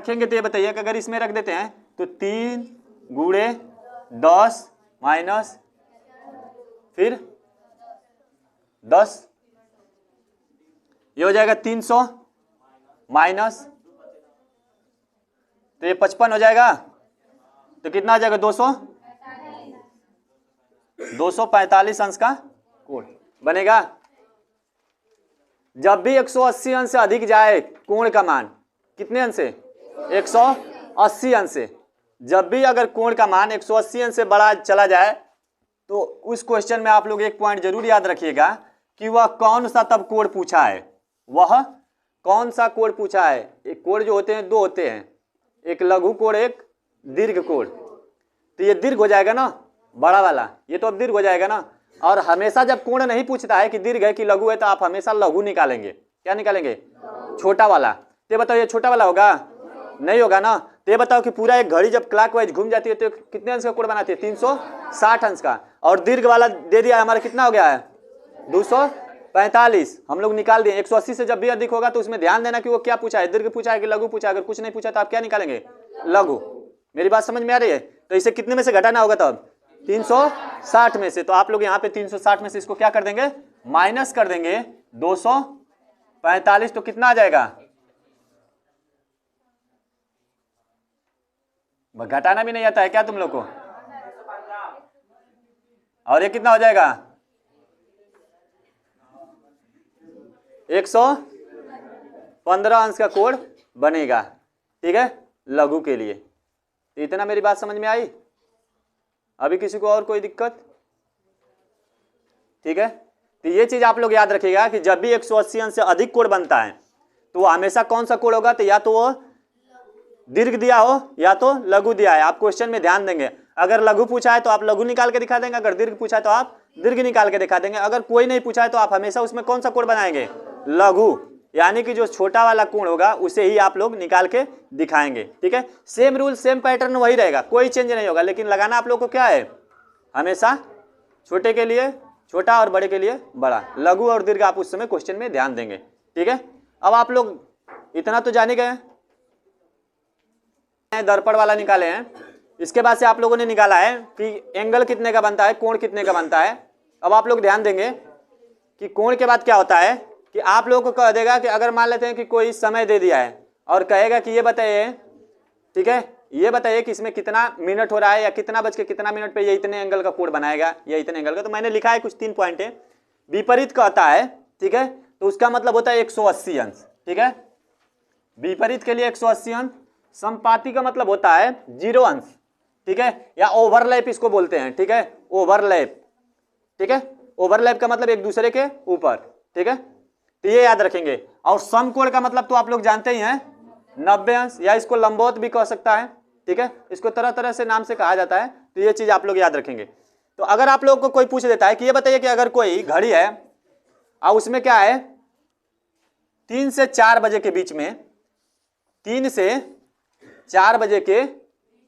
रखेंगे तो ये बताइए कि अगर इसमें रख देते हैं तो 3 गुणे 10 माइनस फिर 10, ये हो जाएगा 300 माइनस, तो ये 55 हो जाएगा, तो कितना आ जाएगा 245 अंश का कोण बनेगा। जब भी 180 अंश से अधिक जाए कोण का मान, कितने अंश से? 180 अंश से। जब भी अगर कोण का मान 180 अंश से बड़ा चला जाए तो उस क्वेश्चन में आप लोग एक पॉइंट जरूर याद रखिएगा कि वह कौन सा तब कोण पूछा है, वह कौन सा कोण पूछा है। एक कोण जो होते हैं दो होते हैं, एक लघु कोण एक दीर्घ कोण। तो ये दीर्घ हो जाएगा ना बड़ा वाला, ये तो अब दीर्घ हो जाएगा ना। और हमेशा जब कोण नहीं पूछता है कि दीर्घ है कि लघु है तो आप हमेशा लघु निकालेंगे। क्या निकालेंगे? छोटा वाला। तो बताओ ये छोटा वाला होगा? नहीं होगा ना। तो ये बताओ कि पूरा एक घड़ी जब क्लॉकवाइज घूम जाती है तो कितने अंश का कोण बनाती है? 360 अंश का। और दीर्घ वाला दे दिया है हमारा, कितना हो गया है? 245। हम लोग निकाल दिए। 180 से जब भी अधिक होगा तो उसमें ध्यान देना कि वो क्या पूछा है, दीर्घ पूछा है कि लघु पूछा है। अगर कुछ नहीं पूछा तो आप क्या निकालेंगे? लघु। मेरी बात समझ में आ रही है? तो इसे कितने में से घटाना होगा तब? 360 में से। तो आप लोग यहाँ पे 360 में से इसको क्या कर देंगे? माइनस कर देंगे 245। तो कितना आ जाएगा? घटाना भी नहीं आता है क्या तुम लोग को? और ये कितना हो जाएगा? 115 अंश का कोण बनेगा। ठीक है, लघु के लिए। तो इतना मेरी बात समझ में आई? अभी किसी को और कोई दिक्कत? ठीक है, तो ये चीज आप लोग याद रखिएगा कि जब भी 180 अंश से अधिक कोण बनता है तो वो हमेशा कौन सा कोण होगा? तो या तो वो दीर्घ दिया हो या तो लघु दिया है। आप क्वेश्चन में ध्यान देंगे। अगर लघु पूछा है तो आप लघु निकाल के दिखा देंगे, अगर दीर्घ पूछा है तो आप दीर्घ निकाल के दिखा देंगे। अगर कोई नहीं पूछा है तो आप हमेशा उसमें कौन सा कोण बनाएंगे? लघु। यानी कि जो छोटा वाला कोण होगा उसे ही आप लोग निकाल के दिखाएंगे। ठीक है, सेम रूल सेम पैटर्न वही रहेगा, कोई चेंज नहीं होगा। लेकिन लगाना आप लोग को क्या है? हमेशा छोटे के लिए छोटा और बड़े के लिए बड़ा। लघु और दीर्घ आप उस समय क्वेश्चन में ध्यान देंगे। ठीक है, अब आप लोग इतना तो जाने गए। दर्पण वाला निकाले हैं, इसके बाद से आप लोगों ने निकाला है कि एंगल कितने का बनता है, कोण कितने का बनता है। अब आप लोग ध्यान देंगे कि कोण के बाद क्या होता है कि आप लोगों को कह देगा कि अगर मान लेते हैं कि कोई समय दे दिया है और कहेगा कि ये बताइए, ठीक है, ये बताइए कि इसमें कितना मिनट हो रहा है या कितना बज के कितना मिनट पे ये इतने एंगल का कोण बनाएगा या इतने एंगल का। तो मैंने लिखा है कुछ 3 पॉइंट है। विपरीत कहता है, ठीक है, तो उसका मतलब होता है 180 अंश। ठीक है, विपरीत के लिए 180 अंश। संपाती का मतलब होता है 0 अंश। ठीक है, या ओवरलैप इसको बोलते हैं। ठीक है, ओवरलैप। ठीक है, ओवरलैप का मतलब एक दूसरे के ऊपर। ठीक है, तो ये याद रखेंगे। और समकोण का मतलब तो आप लोग जानते ही हैं, 90 अंश, या इसको लंबवत भी कह सकता है। ठीक है, इसको तरह तरह से नाम से कहा जाता है। तो ये चीज आप लोग याद रखेंगे। तो अगर आप लोग को कोई पूछ देता है कि ये बताइए कि अगर कोई घड़ी है और उसमें क्या है 3 से 4 बजे के बीच में, 3 से 4 बजे के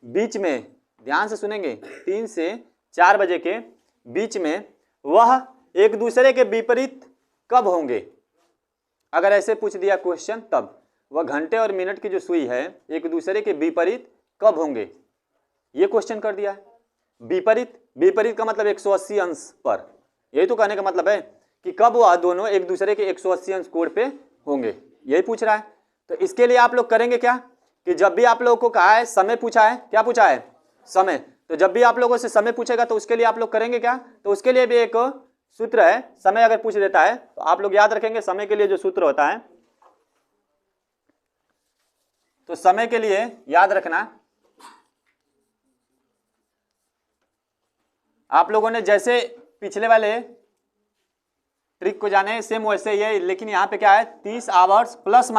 बीच में, ध्यान से सुनेंगे, 3 से 4 बजे के बीच में वह एक दूसरे के विपरीत कब होंगे। अगर ऐसे पूछ दिया क्वेश्चन, तब वह घंटे और मिनट की जो सुई है एक दूसरे के विपरीत कब होंगे, ये क्वेश्चन कर दिया है। विपरीत, विपरीत का मतलब 180 अंश पर। यही तो कहने का मतलब है कि कब वह दोनों एक दूसरे के 180 अंश कोण पे होंगे, यही पूछ रहा है। तो इसके लिए आप लोग करेंगे क्या कि जब भी आप लोगों को कहा है, समय पूछा है, क्या पूछा है? समय। तो जब भी आप लोगों से समय पूछेगा तो उसके लिए आप लोग करेंगे क्या? तो उसके लिए भी एक सूत्र है। समय अगर पूछ देता है तो आप लोग याद रखेंगे समय के लिए जो सूत्र होता है, तो समय के लिए याद रखना, आप लोगों ने जैसे पिछले वाले ट्रिक को जाने सेम वैसे ये, लेकिन यहां पे क्या है 30 आवर्स प्लस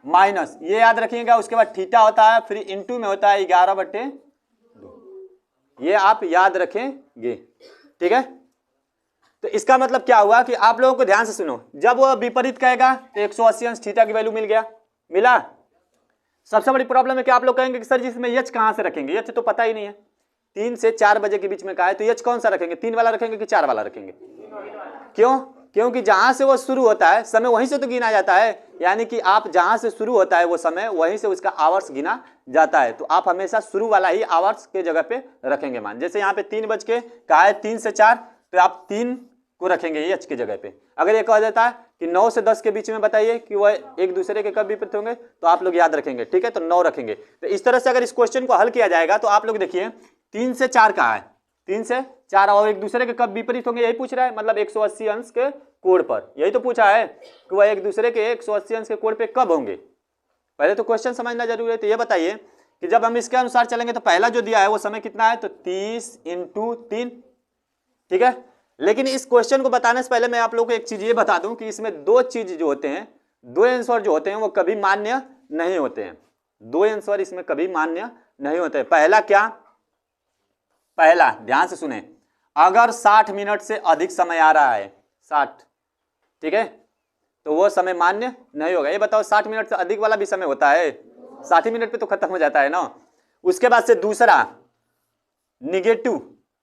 माइनस ये याद रखिएगा। उसके बाद थीटा होता है, फिर इंटू में होता है 11/2, ये आप याद रखेंगे। ठीक है, तो इसका मतलब क्या हुआ कि आप लोगों को ध्यान से सुनो, जब वो विपरीत कहेगा तो 180 अंश थीटा की वैल्यू मिल गया, मिला। सबसे बड़ी प्रॉब्लम है कि आप लोग कहेंगे कि सर जी इसमें यच कहां से रखेंगे, यच तो पता ही नहीं है। 3 से 4 बजे के बीच में कहा है तो यच कौन सा रखेंगे, 3 वाला रखेंगे कि 4 वाला रखेंगे? क्यों? क्योंकि जहां से वो शुरू होता है समय वहीं से तो गिना जाता है। यानी कि आप जहां से शुरू होता है वो समय वहीं से उसका आवर्स गिना जाता है। तो आप हमेशा शुरू वाला ही आवर्स के जगह पे रखेंगे मान। जैसे यहाँ पे 3 बज के कहा है 3 से 4, तो आप 3 को रखेंगे एच की जगह पे। अगर ये कहा जाता है कि 9 से 10 के बीच में बताइए कि वह एक दूसरे के कब विपरीत होंगे, तो आप लोग याद रखेंगे, ठीक है, तो 9 रखेंगे। तो इस तरह से अगर इस क्वेश्चन को हल किया जाएगा तो आप लोग देखिए 3 से 4 कहा है, 3 से 4 और एक दूसरे के कब विपरीत होंगे यही पूछ रहा है, मतलब 180 अंश के कोण पर, यही तो पूछा है कि वह एक दूसरे के 180 अंश के कोण पे कब होंगे। पहले तो क्वेश्चन समझना जरूरी है। तो ये बताइए कि जब हम इसके अनुसार चलेंगे तो पहला जो दिया है वो समय कितना है, तो 30 × 3, ठीक है। लेकिन इस क्वेश्चन को बताने से पहले मैं आप लोगों को एक चीज ये बता दूं कि इसमें 2 चीज जो होते हैं, 2 आंसर जो होते हैं वो कभी मान्य नहीं होते हैं। 2 आंसर इसमें कभी मान्य नहीं होते। पहला क्या, पहला ध्यान से सुने, अगर 60 मिनट से अधिक समय आ रहा है 60, ठीक है, तो वो समय मान्य नहीं होगा। ये बताओ 60 मिनट से अधिक वाला भी समय होता है, 60 मिनट पे तो खत्म हो जाता है ना। उसके बाद से दूसरा निगेटिव,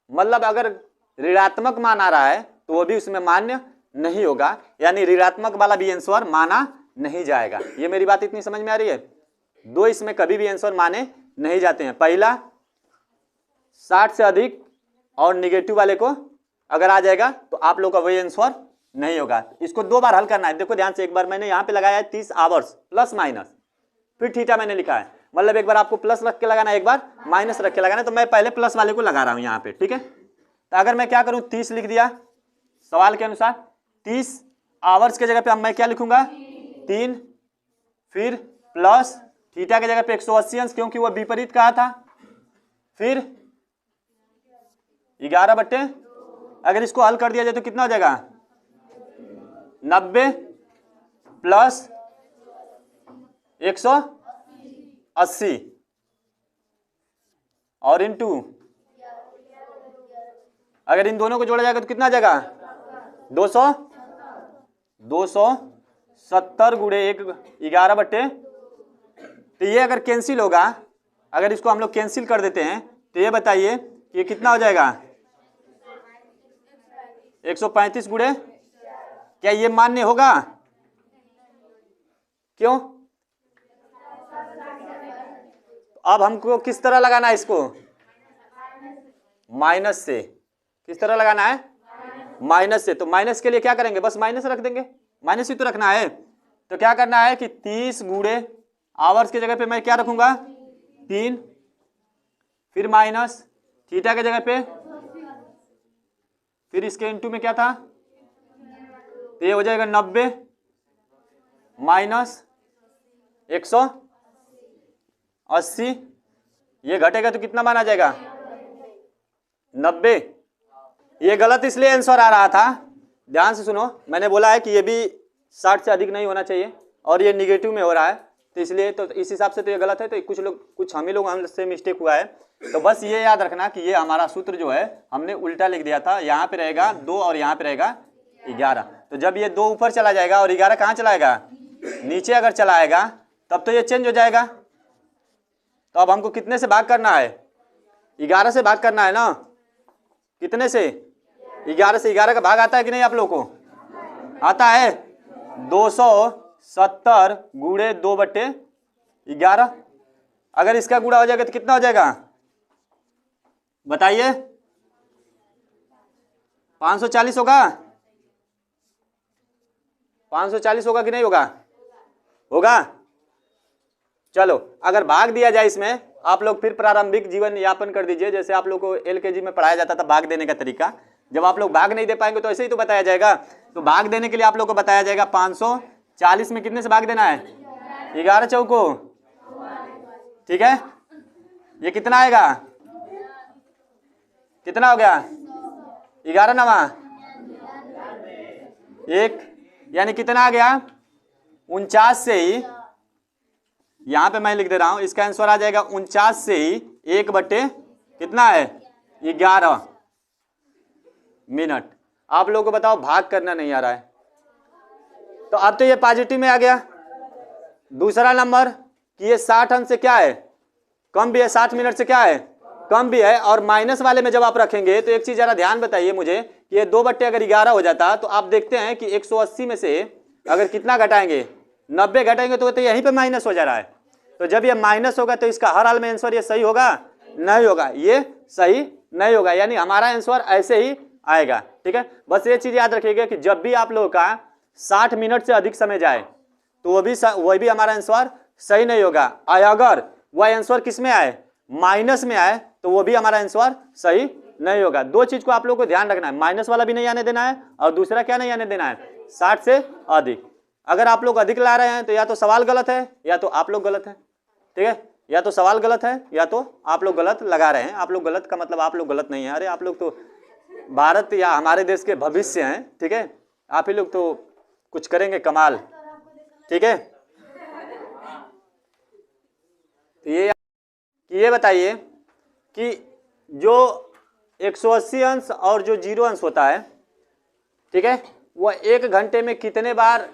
मतलब अगर ऋणात्मक मान आ रहा है तो वो भी उसमें मान्य नहीं होगा, यानी ऋणात्मक वाला भी आंसर माना नहीं जाएगा। ये मेरी बात इतनी समझ में आ रही है। 2 इसमें कभी भी आंसर माने नहीं जाते हैं। पहला 60 से अधिक और निगेटिव वाले को अगर आ जाएगा तो आप लोग का वही आंसर नहीं होगा। इसको 2 बार हल करना है। देखो ध्यान से, एक बार मैंने यहाँ पे लगाया है 30 आवर्स प्लस माइनस, फिर थीटा मैंने लिखा है, मतलब एक बार आपको प्लस रख के लगाना है, एक बार माइनस रख के लगाना है। तो मैं पहले प्लस वाले को लगा रहा हूँ यहाँ पे, ठीक है। तो अगर मैं क्या करूँ, 30 लिख दिया सवाल के अनुसार, 30 आवर्स के जगह पे अब मैं क्या लिखूंगा 3, फिर प्लस थीटा के जगह पे 180 अंश क्योंकि वो विपरीत कहा था, फिर 11/, अगर इसको हल कर दिया जाए तो कितना हो जाएगा 90 प्लस 180 और इनटू, अगर इन दोनों को जोड़ा जाएगा तो कितना आ जाएगा 270 गुणे 1 11/, तो ये अगर कैंसिल होगा, अगर इसको हम लोग कैंसिल कर देते हैं तो ये बताइए कि ये कितना हो जाएगा 135 गुणे, क्या ये मान्य होगा, क्यों। अब हमको किस तरह लगाना है इसको, माइनस से, किस तरह लगाना है माइनस से। तो माइनस के लिए क्या करेंगे, बस माइनस रख देंगे, माइनस ही तो रखना है। तो क्या करना है कि 30 गुणे आवर्स की जगह पे मैं क्या रखूंगा 3, फिर माइनस थीटा की जगह पे, फिर इसके इनटू में क्या था, तो ये हो जाएगा 90 माइनस 180, ये घटेगा तो कितना मान आ जाएगा 90। ये गलत इसलिए आंसर आ रहा था, ध्यान से सुनो, मैंने बोला है कि ये भी 60 से अधिक नहीं होना चाहिए और ये निगेटिव में हो रहा है, तो इसलिए तो इस हिसाब से तो ये गलत है। तो कुछ हम ही लोग हमसे मिस्टेक हुआ है। तो बस ये याद रखना कि ये हमारा सूत्र जो है हमने उल्टा लिख दिया था, यहाँ पे रहेगा 2 और यहाँ पे रहेगा 11। तो जब ये 2 ऊपर चला जाएगा और 11 कहाँ चला आएगा, नीचे अगर चला आएगा तब तो ये चेंज हो जाएगा। तो अब हमको कितने से भाग करना है, 11 से भाग करना है ना, कितने से 11 से। 11 का भाग आता है कि नहीं आप लोगों को, आता है 270 गुणे 2/11। अगर इसका गुणा हो जाएगा तो कितना हो जाएगा बताइए, 540 होगा, 540 होगा कि नहीं होगा, होगा। चलो अगर भाग दिया जाए इसमें, आप लोग फिर प्रारंभिक जीवन यापन कर दीजिए, जैसे आप लोग को LKG में पढ़ाया जाता था भाग देने का तरीका। जब आप लोग भाग नहीं दे पाएंगे तो ऐसे ही तो बताया जाएगा। तो भाग देने के लिए आप लोग को बताया जाएगा 540 में कितने से भाग देना है, 11 चौको, ठीक है। ये कितना आएगा, कितना हो गया 11 नवा 1, यानी कितना आ गया 49 से ही, यहां पे मैं लिख दे रहा हूं, इसका आंसर आ जाएगा 49 से ही 1/, कितना है 11 मिनट। आप लोगों को बताओ भाग करना नहीं आ रहा है, तो अब तो ये पॉजिटिव में आ गया। दूसरा नंबर कि ये 60 अंश से क्या है, कम भी है, 60 मिनट से क्या है, कम भी है। और माइनस वाले में जब आप रखेंगे तो एक चीज जरा ध्यान बताइए मुझे कि ये 2/11 हो जाता तो आप देखते हैं कि 180 में से अगर कितना घटाएंगे 90 घटेंगे तो यहीं पे माइनस हो जा रहा है। तो जब ये माइनस होगा तो इसका हर हाल में आंसर ये सही होगा? नहीं होगा, ये सही नहीं होगा, यानी हमारा आंसर ऐसे ही आएगा। ठीक है, बस ये चीज याद रखिएगा कि जब भी आप लोगों का 60 मिनट से अधिक समय जाए तो वह भी हमारा आंसर सही नहीं होगा। अगर वह आंसर किस में आए? माइनस में आए तो वो भी हमारा आंसर सही नहीं होगा। दो चीज को आप लोगों को ध्यान रखना है, माइनस वाला भी नहीं आने देना है और दूसरा क्या नहीं आने देना है? 60 से अधिक। अगर आप लोग अधिक ला रहे हैं तो या तो सवाल गलत है या तो आप लोग गलत हैं। ठीक है, या तो सवाल गलत है या तो आप लोग गलत लगा रहे हैं। आप लोग गलत का मतलब आप लोग गलत नहीं है, अरे आप लोग तो भारत या हमारे देश के भविष्य हैं। ठीक है, आप ही लोग तो कुछ करेंगे कमाल। ठीक है, तो ये बताइए कि जो 180 अंश और जो 0 अंश होता है, ठीक है, वह 1 घंटे में कितने बार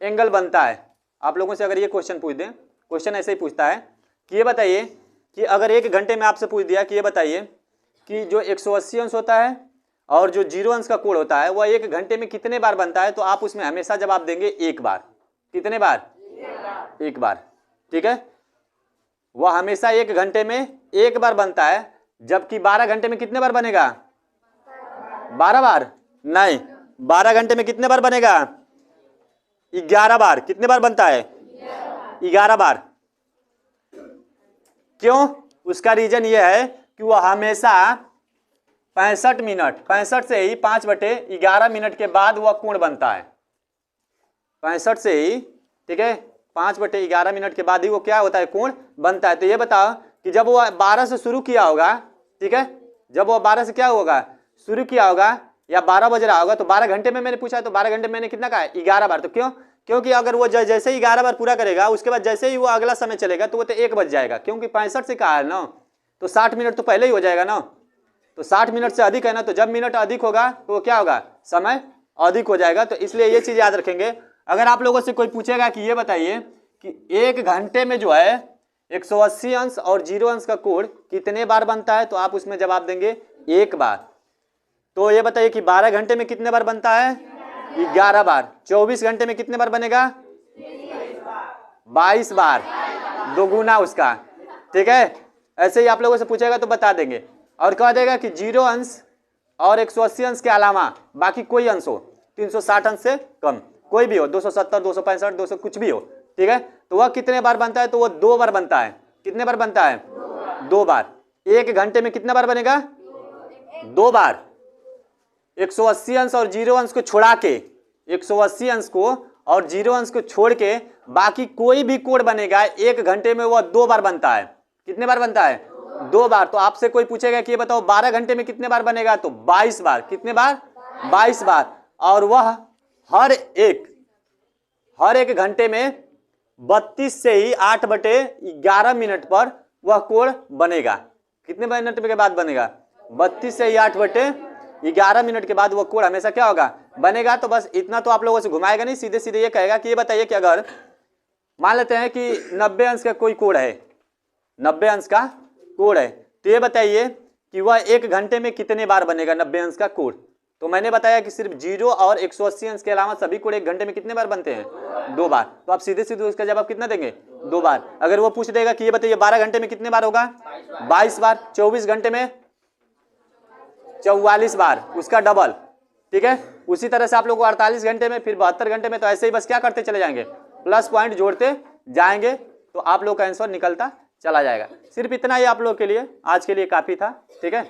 एंगल बनता है? आप लोगों से अगर ये क्वेश्चन पूछ दें, क्वेश्चन ऐसे ही पूछता है कि ये बताइए कि अगर 1 घंटे में आपसे पूछ दिया कि ये बताइए कि जो 180 अंश होता है और जो 0 अंश का कोण होता है वह 1 घंटे में कितने बार बनता है, तो आप उसमें हमेशा जवाब देंगे 1 बार। कितने बार? 1 बार। ठीक है, वह हमेशा 1 घंटे में 1 बार बनता है, जबकि 12 घंटे में कितने बार बनेगा? 12 बार नहीं, 12 घंटे में कितने बार बनेगा? 11 बार। कितने बार बनता है? 11 बार। क्यों? उसका रीजन यह है कि वह हमेशा 65 मिनट, 65 से ही 5/11 मिनट के बाद वह कोण बनता है। 65 से ही, ठीक है, 5/11 मिनट के बाद ही वो क्या होता है? कोण बनता है। तो ये बताओ कि जब वो 12 से शुरू किया होगा, ठीक है, जब वो 12 से क्या होगा? शुरू किया होगा या 12 बज रहा होगा, तो 12 घंटे में मैंने पूछा तो 12 घंटे में मैंने कितना कहा? 11 बार। तो क्यों? क्योंकि अगर वो जैसे ही 11 बार पूरा करेगा उसके बाद जैसे ही वो अगला समय चलेगा तो वो तो 1 बज जाएगा, क्योंकि 65 से कहा है ना, तो 60 मिनट तो पहले ही हो जाएगा ना। तो 60 मिनट से अधिक है ना, तो जब मिनट अधिक होगा तो वो क्या होगा? समय अधिक हो जाएगा। तो इसलिए ये चीज याद रखेंगे। अगर आप लोगों से कोई पूछेगा कि ये बताइए कि 1 घंटे में जो है 180 अंश और 0 अंश का कोण कितने बार बनता है, तो आप उसमें जवाब देंगे 1 बार। तो ये बताइए कि 12 घंटे में कितने बार बनता है? 11 बार। 24 घंटे में कितने बार बनेगा? 22 बार, दोगुना उसका। ठीक है, ऐसे ही आप लोगों से पूछेगा तो बता देंगे और कह देगा कि 0 अंश और 180 अंश के अलावा बाकी कोई अंश हो, 360 अंश से कम कोई भी हो, 270, 265, 200 कुछ भी हो, ठीक है, तो वह कितने बार बनता है? तो वह 2 बार बनता है। कितने बार बनता है? 2 बार। 1 घंटे में कितने बार बनेगा? 2 बार। 180 अंश और 0 अंश को छोड़ा के, 180 अंश को और 0 अंश को छोड़ के बाकी कोई भी कोण बनेगा 1 घंटे में वह 2 बार बनता है। कितने बार बनता है? 2 बार। तो आपसे कोई पूछेगा कि ये बताओ 12 घंटे में कितने बार बनेगा? तो 22 बार। कितने बार? 22 बार। और वह हर एक घंटे में 32 से ही 8/11 मिनट पर वह कोण बनेगा। कितने मिनट के बाद बनेगा? 32 से ही 8/11 मिनट के बाद वो कोण हमेशा क्या होगा? बनेगा। तो बस इतना तो आप लोगों से घुमाएगा नहीं, सीधे सीधे ये कहेगा कि ये बताइए कि अगर मान लेते हैं कि 90 अंश का कोई कोण है, 90 अंश का कोण है, तो ये बताइए कि वह 1 घंटे में कितने बार बनेगा 90 अंश का कोण। तो मैंने बताया कि सिर्फ 0 और 180 अंश के अलावा सभी कोण 1 घंटे में कितने बार बनते हैं? 2 बार। तो आप सीधे सीधे उसका जवाब कितना देंगे? 2 बार। अगर वो पूछ देगा कि ये बताइए 12 घंटे में कितने बार होगा? 22 बार। 24 घंटे में 44 बार, उसका डबल। ठीक है, उसी तरह से आप लोग को 48 घंटे में, फिर 72 घंटे में, तो ऐसे ही बस क्या करते चले जाएंगे? प्लस पॉइंट जोड़ते जाएंगे तो आप लोग का आंसर निकलता चला जाएगा। सिर्फ इतना ही आप लोग के लिए आज के लिए काफी था। ठीक है।